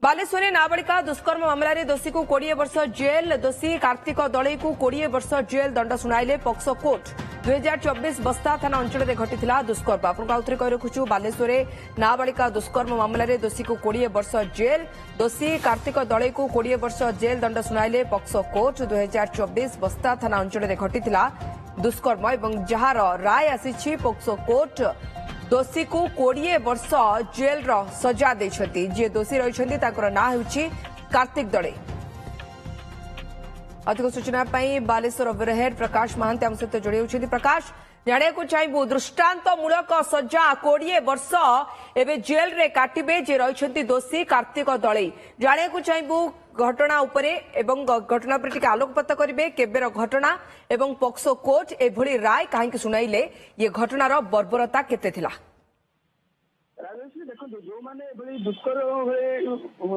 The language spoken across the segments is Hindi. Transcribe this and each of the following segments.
बालेश्वर नाबालिका दुष्कर्म मामलें दोषी को 20 वर्ष जेल दोषी कार्तिक दलई को 20 वर्ष जेल दंड शुणाइले पॉक्सो कोर्ट 2024 बस्ता थाना अंचल में घटी दुष्कर्म आपको कही रखुचु बालेश्वर नाबालिका दुष्कर्म मामलें दोषी को 20 वर्ष जेल दोषी कार्तिक दलई को 20 वर्ष जेल दंड शुणाइले पॉक्सो कोर्ट 2024 बस्ता थाना अंचल में घटी दुष्कर्म और जार राय आसी पॉक्सो कोर्ट दोषी को 20 वर्ष जेल सजा देछथि जे दोषी रहिछथि ताकर ना होछि कार्तिक दळे। अधिक सूचना पाई बालेश्वर ओवरहेड प्रकाश महांती आम सहित जोड़ी होछथि। प्रकाश जाने को चाहिए दृष्टांत मूलक सजा 20 वर्ष एवं जेल रे काटिबे जे रहिछथि दोषी कार्तिक दळे जाने को चाहिए घटना उपरे एवं घटना पर टिके आलोकपात करेंगे केबेर घटना एवं पॉक्सो कोर्ट एभली राय कहीं शुणाइले ये घटनार बर्बरता केते थिला। देखो जो मैंने दुष्कर्म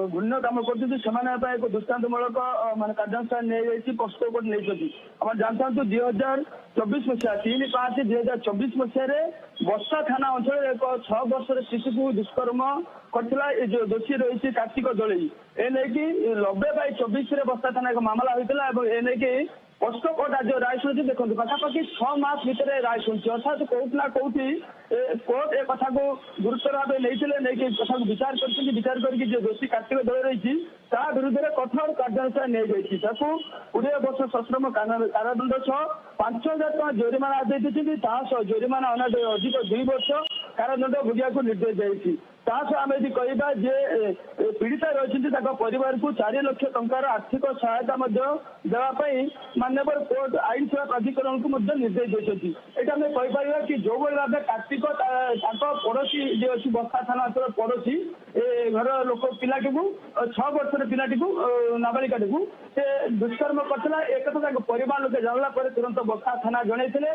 घृण्य कम कर दृष्टान्तमूलक मान कार्यानुष्ठान नहीं पॉक्सो कोर्ट नहीं जानता 2024 मसीहा 3/5/2024 मसीह बस्ता थाना अंचल एक 6 वर्ष शिशु को दुष्कर्म करथिला जो दोषी रही कार्तिक दलई एने 90/24 बस्ता थाना एक मामला होता है एने पॉक्सो कोर्ट आज राय शुणी देखो पाखापाखि 6 मास भितर राय शुणी अर्थात कौट ना कौटी कोर्ट ए कथा को गुरुतर भाव नहीं कथा को विचार करके जो दोषी कार्तिक दल रही विरुद्ध में कठोर कार्यानुष्ठान नहीं 20 वर्ष सश्रम कारादंड सह 5,000 टका जोरिमाना आदि जोरिमाना अनादय अधिक 2 वर्ष कारादंड भोगिया निर्देश जाइए आम यदि कहवा जे पीड़िता रही परिवार को 4 लाख टंकार आर्थिक सहायता देवाई माननीय कोर्ट आईन सेवा प्राधिकरण को निर्देश देते यहाँ आम कहीपर कि जो भाव कार्तिक पड़ोशी जे अच्छी बस्ता थाना अंचल पड़ोशी घर लोक पिलाटी को 6 वर्ष पिलाटी को नाबालिका से दुष्कर्म करता एक परिवार लोक जानला तुरंत बस्ता थाना जनईले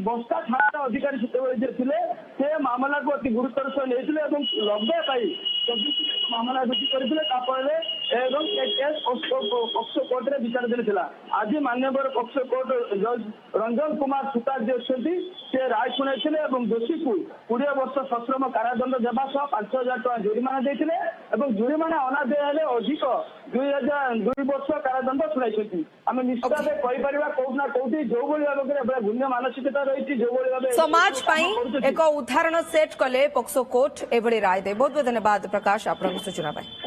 बस्ता थाना अधिकारी से मामला को अति गुरुतर सह नहीं लगे मामला रुजु करते पॉक्सो कोर्ट में विचार देता आज माननीय पॉक्सो कोर्ट जज रंजन कुमार सुतार जी अच्छा से राय शुणाई दोषी को 20 वर्ष सश्रम कारादंड देवा सह 5,000 टका जोरिमाना देते जोरिमाना अनादय अधिक 2 वर्ष कारादंड शुणाई आम निश्चित भाव कहीपर कौटना कौटी जो भाव गुण्य मानसिकता रही जो भाव समाज एक उदाहरण सेट कले पॉक्सो कोर्ट एभली राय दे बहुत बहुत धन्यवाद प्रकाश आपन सूचना पाई।